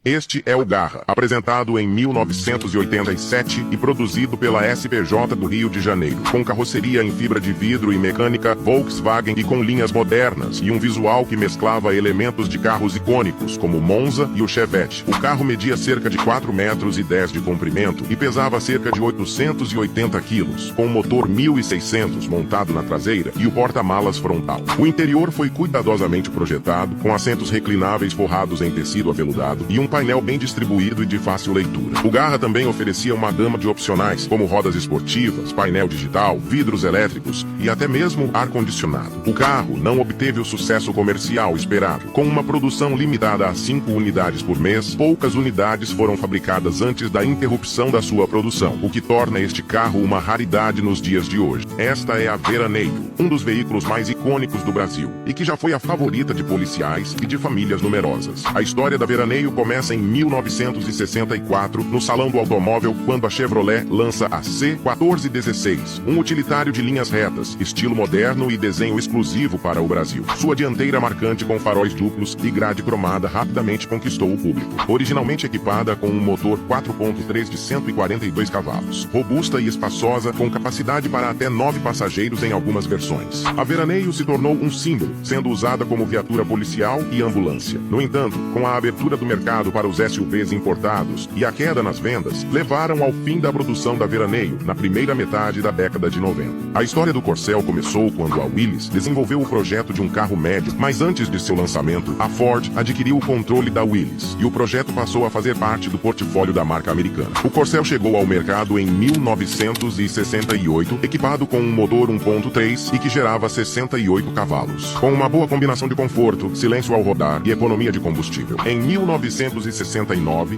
Este é o Garra, apresentado em 1987 e produzido pela SPJ do Rio de Janeiro, com carroceria em fibra de vidro e mecânica Volkswagen e com linhas modernas e um visual que mesclava elementos de carros icônicos como o Monza e o Chevette. O carro media cerca de 4,10 metros de comprimento e pesava cerca de 880 quilos, com o motor 1600 montado na traseira e o porta-malas frontal. O interior foi cuidadosamente projetado, com assentos reclináveis forrados em tecido aveludado e um painel bem distribuído e de fácil leitura. O Garra também oferecia uma gama de opcionais, como rodas esportivas, painel digital, vidros elétricos e até mesmo ar-condicionado. O carro não obteve o sucesso comercial esperado. Com uma produção limitada a 5 unidades por mês, poucas unidades foram fabricadas antes da interrupção da sua produção, o que torna este carro uma raridade nos dias de hoje. Esta é a Veraneio, um dos veículos mais icônicos do Brasil, e que já foi a favorita de policiais e de famílias numerosas. A história da Veraneio começa em 1964, no Salão do Automóvel, quando a Chevrolet lança a C1416, um utilitário de linhas retas, estilo moderno e desenho exclusivo para o Brasil. Sua dianteira marcante com faróis duplos e grade cromada rapidamente conquistou o público. Originalmente equipada com um motor 4.3 de 142 cavalos, robusta e espaçosa, com capacidade para até 9 passageiros em algumas versões. A Veraneio se tornou um símbolo, sendo usada como viatura policial e ambulância. No entanto, com a abertura do mercado para os SUVs importados e a queda nas vendas, levaram ao fim da produção da Veraneio na primeira metade da década de 90. A história do Corcel começou quando a Willys desenvolveu o projeto de um carro médio, mas antes de seu lançamento, a Ford adquiriu o controle da Willys e o projeto passou a fazer parte do portfólio da marca americana. O Corcel chegou ao mercado em 1968, equipado com um motor 1.3 e que gerava 68 cavalos, com uma boa combinação de conforto, silêncio ao rodar e economia de combustível. Em 1969,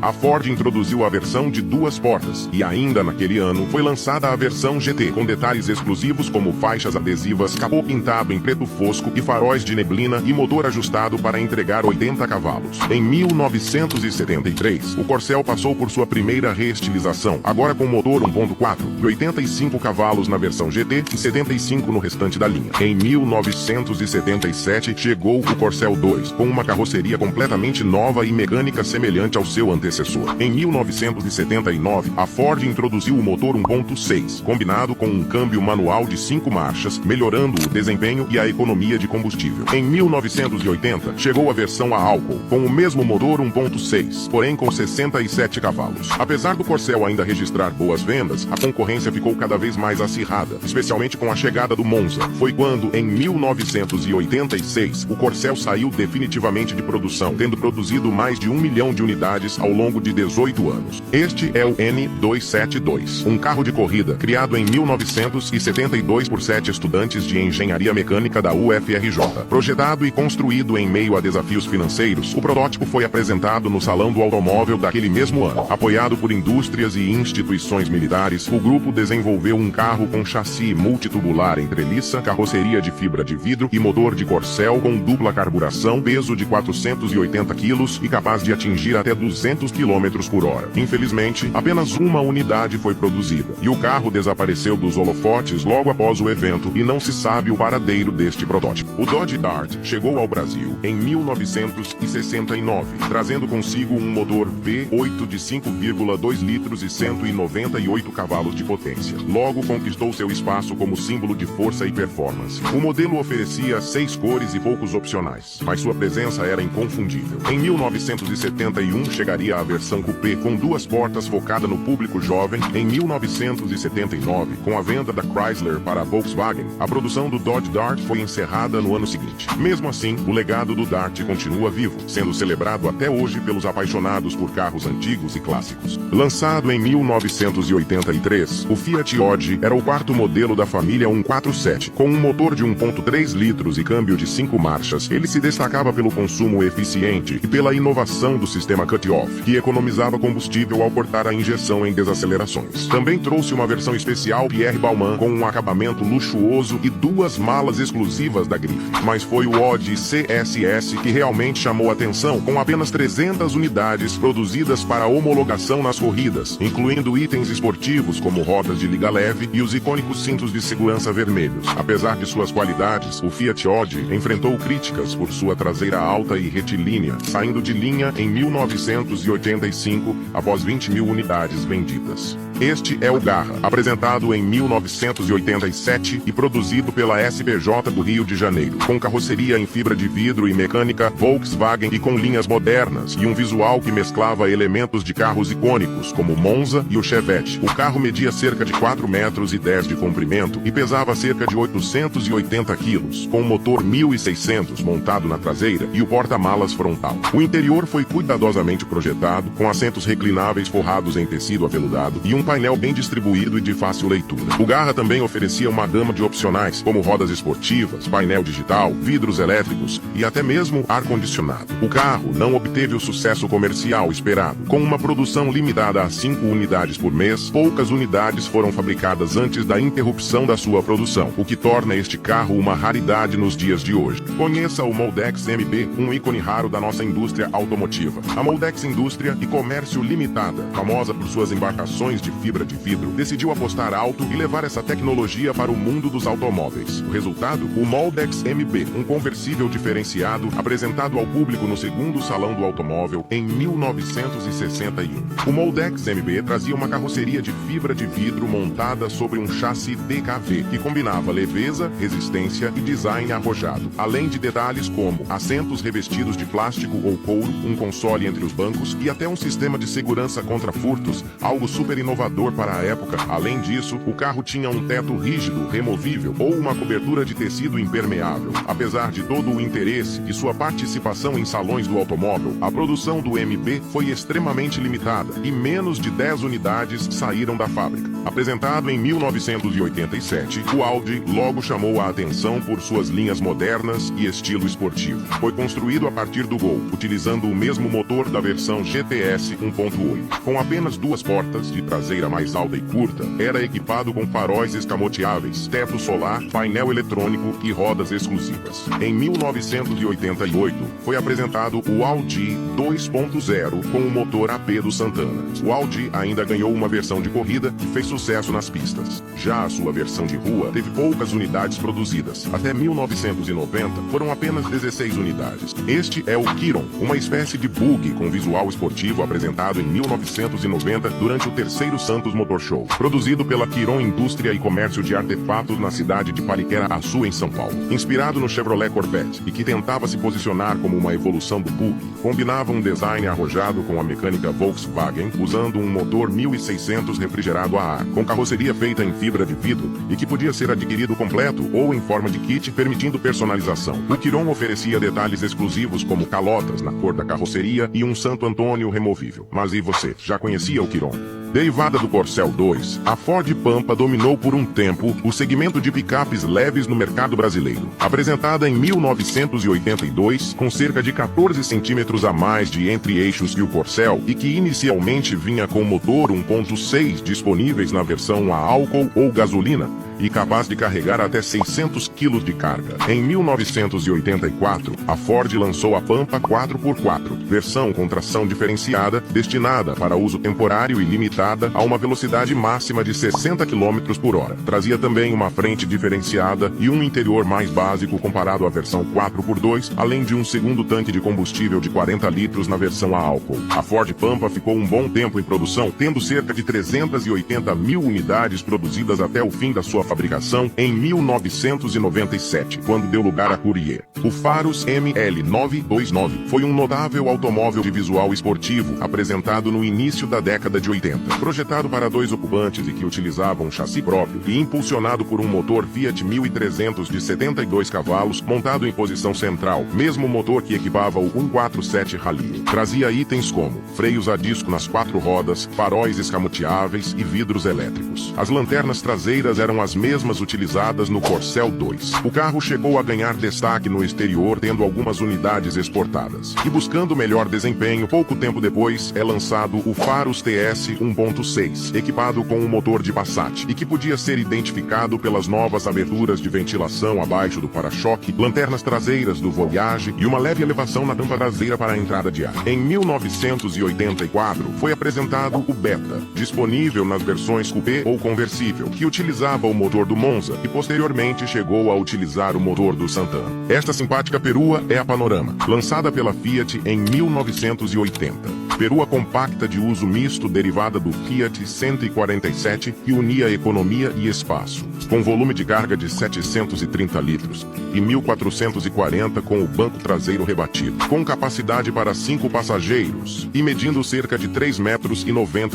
a Ford introduziu a versão de 2 portas, e ainda naquele ano foi lançada a versão GT, com detalhes exclusivos como faixas adesivas, capô pintado em preto fosco e faróis de neblina e motor ajustado para entregar 80 cavalos. Em 1973, o Corcel passou por sua primeira reestilização, agora com motor 1.4 e 85 cavalos na versão GT e 75 no restante da linha. Em 1977, chegou o Corcel 2, com uma carroceria completamente nova e mecânica semelhante ao seu antecessor. Em 1979, a Ford introduziu o motor 1.6, combinado com um câmbio manual de 5 marchas, melhorando o desempenho e a economia de combustível. Em 1980, chegou a versão a álcool, com o mesmo motor 1.6, porém com 67 cavalos. Apesar do Corcel ainda registrar boas vendas, a concorrência ficou cada vez mais acirrada, especialmente com a chegada do Monza. Foi quando, em 1986, o Corcel saiu definitivamente de produção, tendo produzido mais de 1 milhão de unidades ao longo de 18 anos. Este é o N272, um carro de corrida criado em 1972 por 7 estudantes de engenharia mecânica da UFRJ. Projetado e construído em meio a desafios financeiros, o protótipo foi apresentado no Salão do Automóvel daquele mesmo ano. Apoiado por indústrias e instituições militares, o grupo desenvolveu um carro com chassi multitubular em treliça, carroceria de fibra de vidro e motor de Corcel com dupla carburação, peso de 480 quilos e capaz de atingir até 200 km por hora. Infelizmente, apenas uma unidade foi produzida, e o carro desapareceu dos holofotes logo após o evento e não se sabe o paradeiro deste protótipo. O Dodge Dart chegou ao Brasil em 1969, trazendo consigo um motor V8 de 5,2 litros e 198 cavalos de potência. Logo conquistou seu espaço como símbolo de força e performance. O modelo oferecia 6 cores e poucos opcionais, mas sua presença era inconfundível. Em 1971 chegaria a versão coupé com 2 portas focada no público jovem. Em 1979, com a venda da Chrysler para a Volkswagen, a produção do Dodge Dart foi encerrada no ano seguinte. Mesmo assim, o legado do Dart continua vivo, sendo celebrado até hoje pelos apaixonados por carros antigos e clássicos. Lançado em 1983, o Fiat Oggi era o 4º modelo da família 147, com um motor de 1.3 litros e câmbio de 5 marchas. Ele se destacava pelo consumo eficiente e pela inovação do sistema cut-off, que economizava combustível ao cortar a injeção em desacelerações. Também trouxe uma versão especial Pierre Balmain com um acabamento luxuoso e 2 malas exclusivas da grife. Mas foi o Audi CSS que realmente chamou atenção, com apenas 300 unidades produzidas para homologação nas corridas, incluindo itens esportivos como rodas de liga leve e os icônicos cintos de segurança vermelhos. Apesar de suas qualidades, o Fiat Oggi enfrentou críticas por sua traseira alta e retilínea, saindo de linha em 1985, após 20 mil unidades vendidas. Este é o Garra, apresentado em 1987 e produzido pela SPJ do Rio de Janeiro, com carroceria em fibra de vidro e mecânica Volkswagen e com linhas modernas e um visual que mesclava elementos de carros icônicos, como o Monza e o Chevette. O carro media cerca de 4 metros e 10 de comprimento e pesava cerca de 880 quilos, com um motor 1600 montado na traseira e o porta-malas frontal. O interior foi cuidadosamente projetado, com assentos reclináveis forrados em tecido aveludado e um painel bem distribuído e de fácil leitura. O Garra também oferecia uma gama de opcionais, como rodas esportivas, painel digital, vidros elétricos e até mesmo ar-condicionado. O carro não obteve o sucesso comercial esperado. Com uma produção limitada a 5 unidades por mês, poucas unidades foram fabricadas antes da interrupção da sua produção, o que torna este carro uma raridade nos dias de hoje. Conheça o Moldex MB, um ícone raro da nossa indústria automotiva. A Moldex Indústria e Comércio Limitada, famosa por suas embarcações de fibra de vidro, decidiu apostar alto e levar essa tecnologia para o mundo dos automóveis. O resultado? O Moldex MB, um conversível diferenciado apresentado ao público no segundo Salão do Automóvel em 1961. O Moldex MB trazia uma carroceria de fibra de vidro montada sobre um chassi DKV, que combinava leveza, resistência e design arrojado, além de detalhes como assentos revestidos de plástico ou couro, um console entre os bancos e até um sistema de segurança contra furtos, algo super inovador para a época. Além disso, o carro tinha um teto rígido, removível ou uma cobertura de tecido impermeável. Apesar de todo o interesse e sua participação em salões do automóvel, a produção do MB foi extremamente limitada e menos de 10 unidades saíram da fábrica. Apresentado em 1987, o Audi logo chamou a atenção por suas linhas modernas e estilo esportivo. Foi construído a partir do Gol, utilizando o mesmo motor da versão GTS 1.8. Com apenas 2 portas, de traseira mais alta e curta, era equipado com faróis escamoteáveis, teto solar, painel eletrônico e rodas exclusivas. Em 1988, foi apresentado o Audi 2.0 com o motor AP do Santana. O Audi ainda ganhou uma versão de corrida e fez sucesso nas pistas. Já a sua versão de rua teve poucas unidades produzidas. Até 1990, foram apenas 16 unidades. Este é o Chiron, uma espécie de buggy com visual esportivo apresentado em 1990 durante o terceiro Santos Motor Show, produzido pela Chiron Indústria e Comércio de Artefatos na cidade de Pariquera-Açu, em São Paulo. Inspirado no Chevrolet Corvette e que tentava se posicionar como uma evolução do buggy, combinava um design arrojado com a mecânica Volkswagen, usando um motor 1600 refrigerado a ar, com carroceria feita em fibra de vidro e que podia ser adquirido completo ou em forma de kit, permitindo personalização. O Chiron oferecia detalhes exclusivos como calotas na cor da carroceria e um Santo Antônio removível. Mas e você, já conhecia o Chiron? Derivada do Corcel 2, a Ford Pampa dominou por um tempo o segmento de picapes leves no mercado brasileiro. Apresentada em 1982, com cerca de 14 centímetros a mais de entre-eixos que o Corcel e que inicialmente vinha com motor 1.6 disponíveis na versão a álcool ou gasolina, e capaz de carregar até 600 kg de carga. Em 1984, a Ford lançou a Pampa 4x4, versão com tração diferenciada, destinada para uso temporário e limitada a uma velocidade máxima de 60 km por hora. Trazia também uma frente diferenciada e um interior mais básico comparado à versão 4x2, além de um segundo tanque de combustível de 40 litros na versão a álcool. A Ford Pampa ficou um bom tempo em produção, tendo cerca de 380 mil unidades produzidas até o fim da sua fabricação em 1997, quando deu lugar à Courier. O Faros ML929 foi um notável automóvel de visual esportivo apresentado no início da década de 80. Projetado para 2 ocupantes e que utilizava um chassi próprio e impulsionado por um motor Fiat 1300 de 72 cavalos montado em posição central, mesmo motor que equipava o 147 Rally. Trazia itens como freios a disco nas 4 rodas, faróis escamoteáveis e vidros elétricos. As lanternas traseiras eram as mesmas utilizadas no Corcel 2. O carro chegou a ganhar destaque no exterior, tendo algumas unidades exportadas. E buscando melhor desempenho, pouco tempo depois é lançado o Faros TS 1.6, equipado com um motor de Passat, e que podia ser identificado pelas novas aberturas de ventilação abaixo do para-choque, lanternas traseiras do Voyage e uma leve elevação na tampa traseira para a entrada de ar. Em 1984, foi apresentado o Beta, disponível nas versões coupé ou conversível, que utilizava o motor motor do Monza e posteriormente chegou a utilizar o motor do Santana. Esta simpática perua é a Panorama, lançada pela Fiat em 1980. Perua compacta de uso misto derivada do Fiat 147 que unia economia e espaço, com volume de carga de 730 litros e 1.440 com o banco traseiro rebatido, com capacidade para 5 passageiros e medindo cerca de 3,90 metros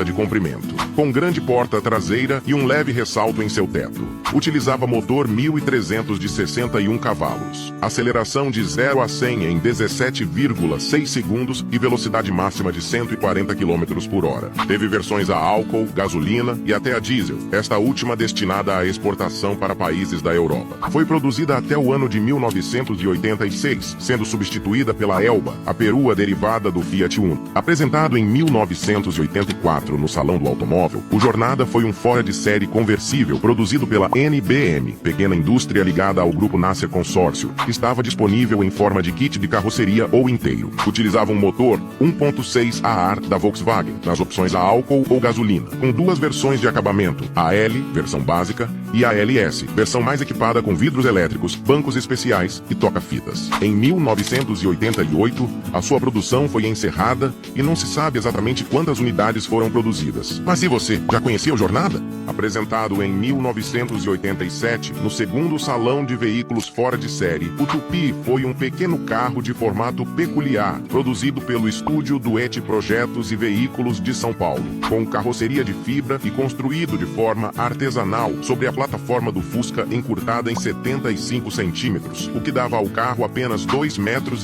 de comprimento, com grande porta traseira e um leve ressalto em seu teto. Utilizava motor 1.300 de 61 cavalos, aceleração de 0 a 100 em 17,6 segundos e velocidade máxima de 140 km por hora. Teve versões a álcool, gasolina e até a diesel, esta última destinada à exportação para países da Europa. Foi produzida até o ano de 1986, sendo substituída pela Elba, a perua derivada do Fiat Uno. Apresentado em 1984 no Salão do Automóvel, o Jornada foi um fora de série conversível produzido pela NBM, pequena indústria ligada ao grupo Nasser Consórcio, que estava disponível em forma de kit de carroceria ou inteiro. Utilizava um motor 1.6 a ar da Volkswagen, nas opções a álcool ou gasolina, com duas versões de acabamento, a L, versão básica, e a LS, versão mais equipada com vidros elétricos, bancos especiais e toca-fitas. Em 1988, a sua produção foi encerrada e não se sabe exatamente quantas unidades foram produzidas. Mas e você, já conhecia o Jornada? Apresentado em 1987, no segundo Salão de Veículos Fora de Série, o Tupi foi um pequeno carro de formato peculiar, produzido pelo estúdio Duetti Projetos e Veículos de São Paulo, com carroceria de fibra e construído de forma artesanal sobre a plataforma do Fusca encurtada em 75 centímetros, o que dava ao carro apenas 2,70 metros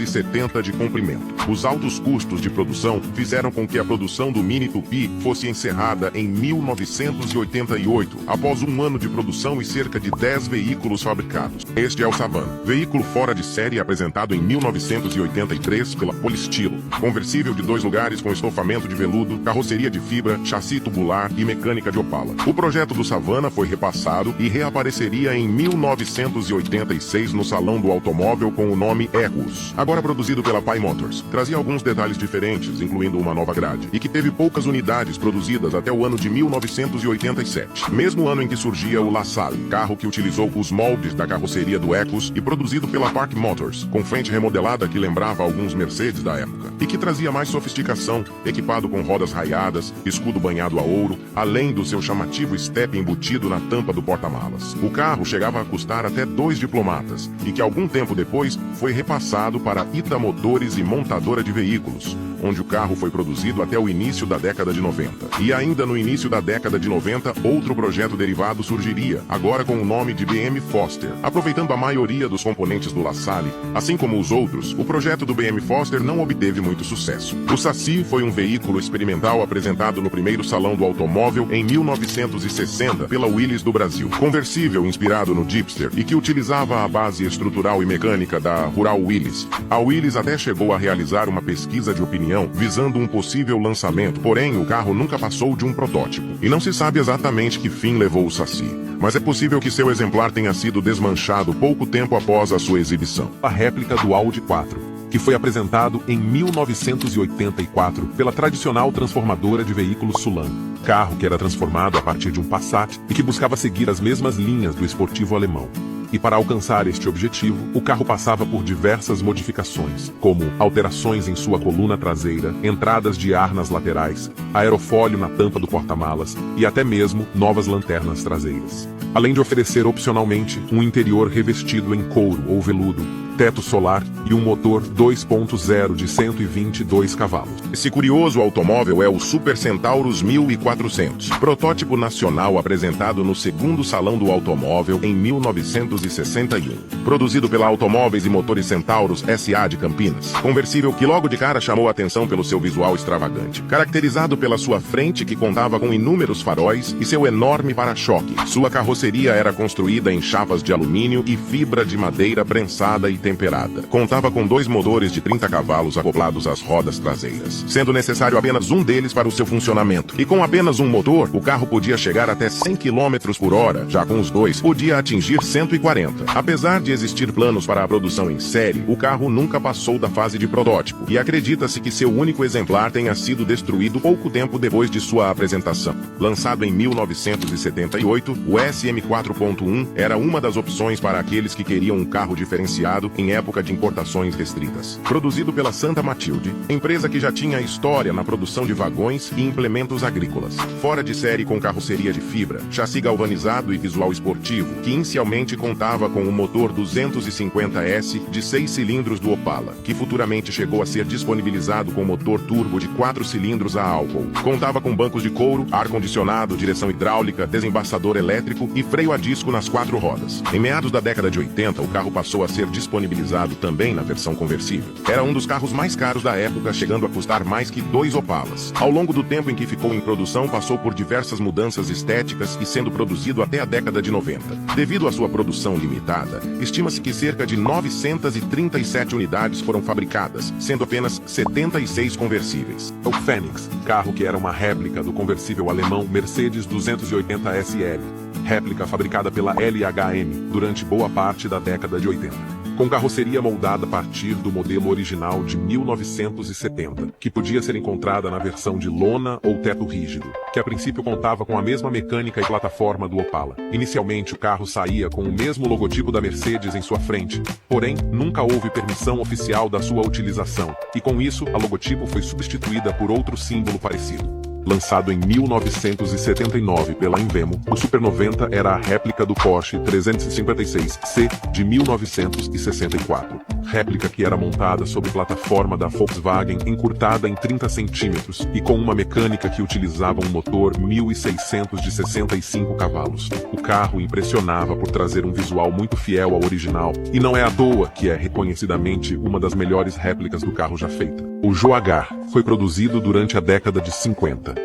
de comprimento. Os altos custos de produção fizeram com que a produção do Mini Tupi fosse encerrada em 1988, após um ano de produção e cerca de 10 veículos fabricados. Este é o Savana, veículo fora de série apresentado em 1983 pela Polistilo, conversível de 2 lugares com estofamento de veludo, carroceria de fibra, chassi tubular e mecânica de Opala. O projeto do Savana foi repassado e reapareceria em 1986 no Salão do Automóvel com o nome Errus, agora produzido pela Pai Motors. Trazia alguns detalhes diferentes, incluindo uma nova grade, e que teve poucas unidades produzidas até o ano de 1987, mesmo ano em que surgia o La Salle, carro que utilizou os moldes da carroceria do Errus e produzido pela Park Motors, com frente remodelada que lembrava alguns Mercedes da época, e que trazia mais sofisticação, equipado com rodas raiadas, escudo banhado a ouro, além do seu chamativo step embutido na tampa do porta-malas. O carro chegava a custar até 2 diplomatas, e que algum tempo depois foi repassado para Ita Motores e Montadora de Veículos, onde o carro foi produzido até o início da década de 90. E ainda no início da década de 90, outro projeto derivado surgiria, agora com o nome de BM Foster. Aproveitando a maioria dos componentes do La Salle, assim como os outros, o projeto do BM Foster não obteve muito sucesso. O Saci foi um veículo experimental apresentado no primeiro Salão do Automóvel em 1960 pela Willys do Brasil, conversível inspirado no Jeepster e que utilizava a base estrutural e mecânica da Rural Willys. A Willys até chegou a realizar uma pesquisa de opinião visando um possível lançamento, porém o carro nunca passou de um protótipo, e não se sabe exatamente que fim levou o Saci, mas é possível que seu exemplar tenha sido desmanchado pouco tempo após a sua exibição. A réplica do Audi 4, que foi apresentado em 1984 pela tradicional transformadora de veículos Sulan, carro que era transformado a partir de um Passat e que buscava seguir as mesmas linhas do esportivo alemão. E para alcançar este objetivo, o carro passava por diversas modificações, como alterações em sua coluna traseira, entradas de ar nas laterais, aerofólio na tampa do porta-malas e até mesmo novas lanternas traseiras. Além de oferecer opcionalmente um interior revestido em couro ou veludo, teto solar e um motor 2.0 de 122 cavalos. Esse curioso automóvel é o Super Centaurus 1400, protótipo nacional apresentado no segundo Salão do Automóvel em 1961. Produzido pela Automóveis e Motores Centauros S.A. de Campinas. Conversível que logo de cara chamou a atenção pelo seu visual extravagante, caracterizado pela sua frente que contava com inúmeros faróis e seu enorme para-choque. Sua carroceria era construída em chapas de alumínio e fibra de madeira prensada e temperada. Contava com 2 motores de 30 cavalos acoplados às rodas traseiras, sendo necessário apenas um deles para o seu funcionamento. E com apenas um motor, o carro podia chegar até 100 km por hora, já com os dois, podia atingir 140. Apesar de existir planos para a produção em série, o carro nunca passou da fase de protótipo, e acredita-se que seu único exemplar tenha sido destruído pouco tempo depois de sua apresentação. Lançado em 1978, o S SM 4.1 era uma das opções para aqueles que queriam um carro diferenciado em época de importações restritas. Produzido pela Santa Matilde, empresa que já tinha história na produção de vagões e implementos agrícolas. Fora de série com carroceria de fibra, chassi galvanizado e visual esportivo, que inicialmente contava com o motor 250S de 6 cilindros do Opala, que futuramente chegou a ser disponibilizado com motor turbo de 4 cilindros a álcool. Contava com bancos de couro, ar-condicionado, direção hidráulica, desembaçador elétrico e freio a disco nas 4 rodas. Em meados da década de 80, o carro passou a ser disponibilizado também na versão conversível. Era um dos carros mais caros da época, chegando a custar mais que 2 Opalas. Ao longo do tempo em que ficou em produção, passou por diversas mudanças estéticas e sendo produzido até a década de 90. Devido à sua produção limitada, estima-se que cerca de 937 unidades foram fabricadas, sendo apenas 76 conversíveis. O Fênix, carro que era uma réplica do conversível alemão Mercedes 280 SL, réplica fabricada pela LHM durante boa parte da década de 80. Com carroceria moldada a partir do modelo original de 1970, que podia ser encontrada na versão de lona ou teto rígido, que a princípio contava com a mesma mecânica e plataforma do Opala. Inicialmente o carro saía com o mesmo logotipo da Mercedes em sua frente, porém nunca houve permissão oficial da sua utilização, e com isso a logotipo foi substituída por outro símbolo parecido. Lançado em 1979 pela Invemo, o Super 90 era a réplica do Porsche 356C de 1964. Réplica que era montada sobre plataforma da Volkswagen encurtada em 30 centímetros e com uma mecânica que utilizava um motor 1600 de 65 cavalos. O carro impressionava por trazer um visual muito fiel ao original, e não é à toa que é reconhecidamente uma das melhores réplicas do carro já feita. O Joagar foi produzido durante a década de 50.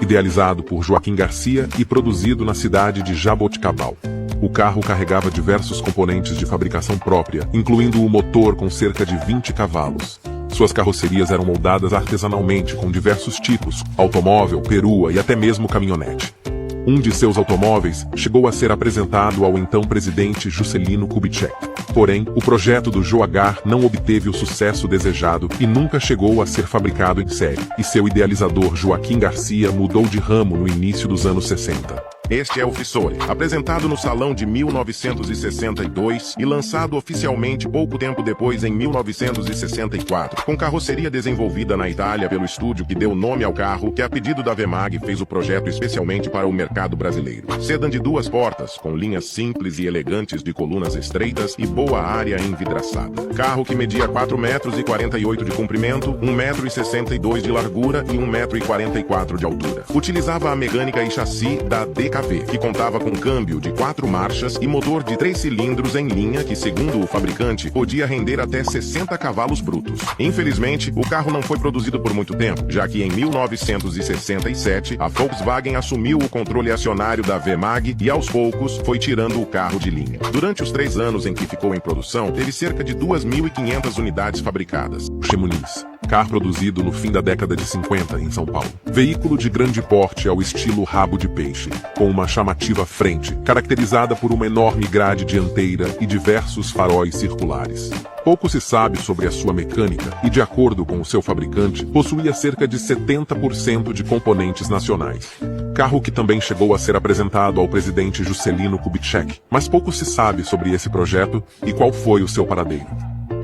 Idealizado por Joaquim Garcia e produzido na cidade de Jaboticabal. O carro carregava diversos componentes de fabricação própria, incluindo o motor com cerca de 20 cavalos. Suas carrocerias eram moldadas artesanalmente com diversos tipos, automóvel, perua e até mesmo caminhonete. Um de seus automóveis chegou a ser apresentado ao então presidente Juscelino Kubitschek. Porém, o projeto do Joagar não obteve o sucesso desejado e nunca chegou a ser fabricado em série, e seu idealizador Joaquim Garcia mudou de ramo no início dos anos 60. Este é o Fissore, apresentado no Salão de 1962 e lançado oficialmente pouco tempo depois em 1964, com carroceria desenvolvida na Itália pelo estúdio que deu nome ao carro, que a pedido da Vemag fez o projeto especialmente para o mercado brasileiro. Sedã de 2 portas, com linhas simples e elegantes de colunas estreitas e boa área envidraçada. Carro que media 4,48 metros de comprimento, 1,62 metros de largura e 1,44 metros de altura. Utilizava a mecânica e chassi da DKV, que contava com câmbio de 4 marchas e motor de 3 cilindros em linha que, segundo o fabricante, podia render até 60 cavalos brutos. Infelizmente, o carro não foi produzido por muito tempo, já que em 1967 a Volkswagen assumiu o controle acionário da Vemag e aos poucos foi tirando o carro de linha. Durante os 3 anos em que ficou em produção, teve cerca de 2.500 unidades fabricadas. Chemunis, carro produzido no fim da década de 50 em São Paulo. Veículo de grande porte ao estilo rabo de peixe, com uma chamativa frente, caracterizada por uma enorme grade dianteira e diversos faróis circulares. Pouco se sabe sobre a sua mecânica e, de acordo com o seu fabricante, possuía cerca de 70% de componentes nacionais. Carro que também chegou a ser apresentado ao presidente Juscelino Kubitschek, mas pouco se sabe sobre esse projeto e qual foi o seu paradeiro.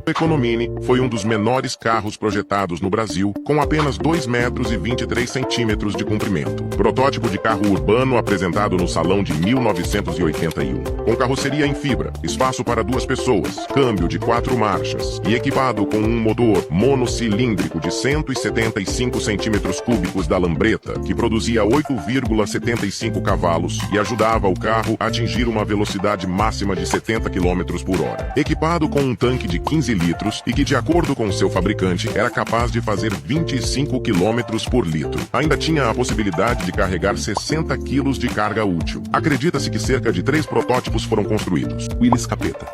O Economini foi um dos menores carros projetados no Brasil, com apenas 2,23 metros de comprimento. Protótipo de carro urbano apresentado no Salão de 1981. Com carroceria em fibra, espaço para 2 pessoas, câmbio de 4 marchas e equipado com um motor monocilíndrico de 175 centímetros cúbicos da Lambretta, que produzia 8,75 cavalos e ajudava o carro a atingir uma velocidade máxima de 70 km por hora. Equipado com um tanque de 15 litros e que, de acordo com seu fabricante, era capaz de fazer 25 km por litro. Ainda tinha a possibilidade de carregar 60 kg de carga útil. Acredita-se que cerca de 3 protótipos foram construídos. Willys Capeta,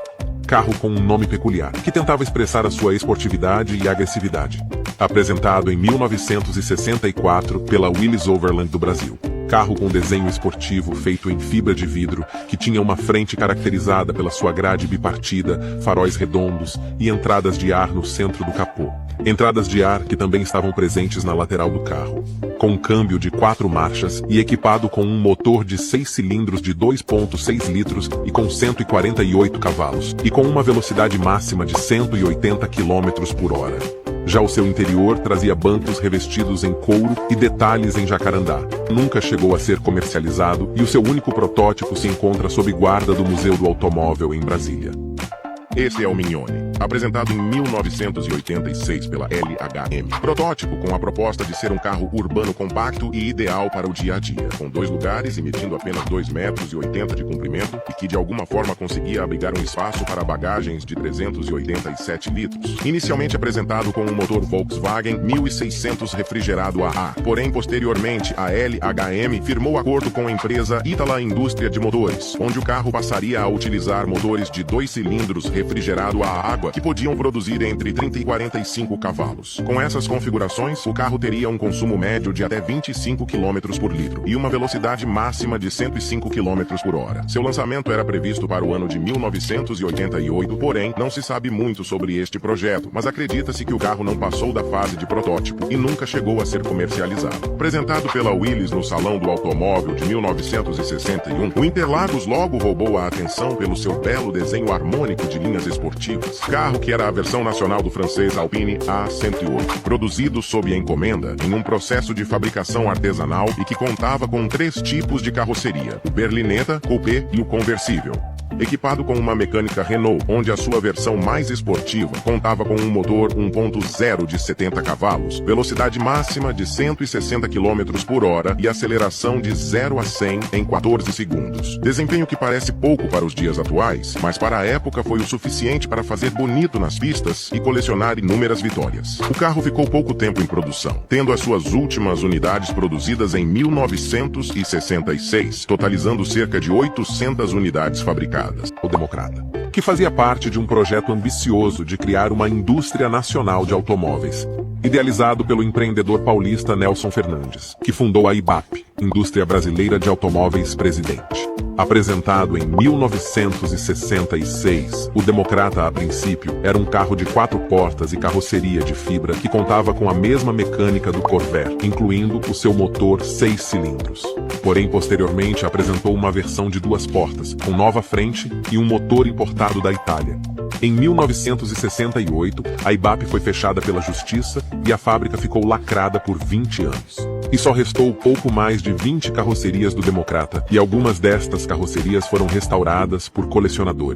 carro com um nome peculiar, que tentava expressar a sua esportividade e agressividade. Apresentado em 1964 pela Willys Overland do Brasil. Carro com desenho esportivo feito em fibra de vidro, que tinha uma frente caracterizada pela sua grade bipartida, faróis redondos e entradas de ar no centro do capô. Entradas de ar que também estavam presentes na lateral do carro. Com um câmbio de 4 marchas e equipado com um motor de 6 cilindros de 2,6 litros e com 148 cavalos, e com uma velocidade máxima de 180 km por hora. Já o seu interior trazia bancos revestidos em couro e detalhes em jacarandá. Nunca chegou a ser comercializado e o seu único protótipo se encontra sob guarda do Museu do Automóvel em Brasília. Esse é o Minione, apresentado em 1986 pela LHM. Protótipo com a proposta de ser um carro urbano compacto e ideal para o dia a dia, com 2 lugares e medindo apenas 2,80 metros de comprimento e que de alguma forma conseguia abrigar um espaço para bagagens de 387 litros. Inicialmente apresentado com um motor Volkswagen 1600 refrigerado a ar, porém posteriormente a LHM firmou acordo com a empresa Itala Indústria de Motores, onde o carro passaria a utilizar motores de 2 cilindros refrigerado a água que podiam produzir entre 30 e 45 cavalos. Com essas configurações, o carro teria um consumo médio de até 25 km por litro e uma velocidade máxima de 105 km por hora. Seu lançamento era previsto para o ano de 1988, porém, não se sabe muito sobre este projeto, mas acredita-se que o carro não passou da fase de protótipo e nunca chegou a ser comercializado. Apresentado pela Willys no Salão do Automóvel de 1961, o Interlagos logo roubou a atenção pelo seu belo desenho harmônico de linhas esportivas. Carro que era a versão nacional do francês Alpine A108, produzido sob encomenda em um processo de fabricação artesanal e que contava com 3 tipos de carroceria: o berlinetta, coupé e o conversível. Equipado com uma mecânica Renault, onde a sua versão mais esportiva contava com um motor 1.0 de 70 cavalos, velocidade máxima de 160 km por hora e aceleração de 0 a 100 em 14 segundos. Desempenho que parece pouco para os dias atuais, mas para a época foi o suficiente para fazer bonito nas pistas e colecionar inúmeras vitórias. O carro ficou pouco tempo em produção, tendo as suas últimas unidades produzidas em 1966, totalizando cerca de 800 unidades fabricadas. O Democrata, que fazia parte de um projeto ambicioso de criar uma indústria nacional de automóveis, idealizado pelo empreendedor paulista Nelson Fernandes, que fundou a IBAP, Indústria Brasileira de Automóveis Presidente. Apresentado em 1966, o Democrata, a princípio, era um carro de 4 portas e carroceria de fibra que contava com a mesma mecânica do Corvair, incluindo o seu motor 6 cilindros. Porém, posteriormente apresentou uma versão de 2 portas, com nova frente e um motor importado da Itália. Em 1968, a IBAP foi fechada pela Justiça e a fábrica ficou lacrada por 20 anos. E só restou pouco mais de 20 carrocerias do Democrata, e algumas destas carrocerias foram restauradas por colecionadores.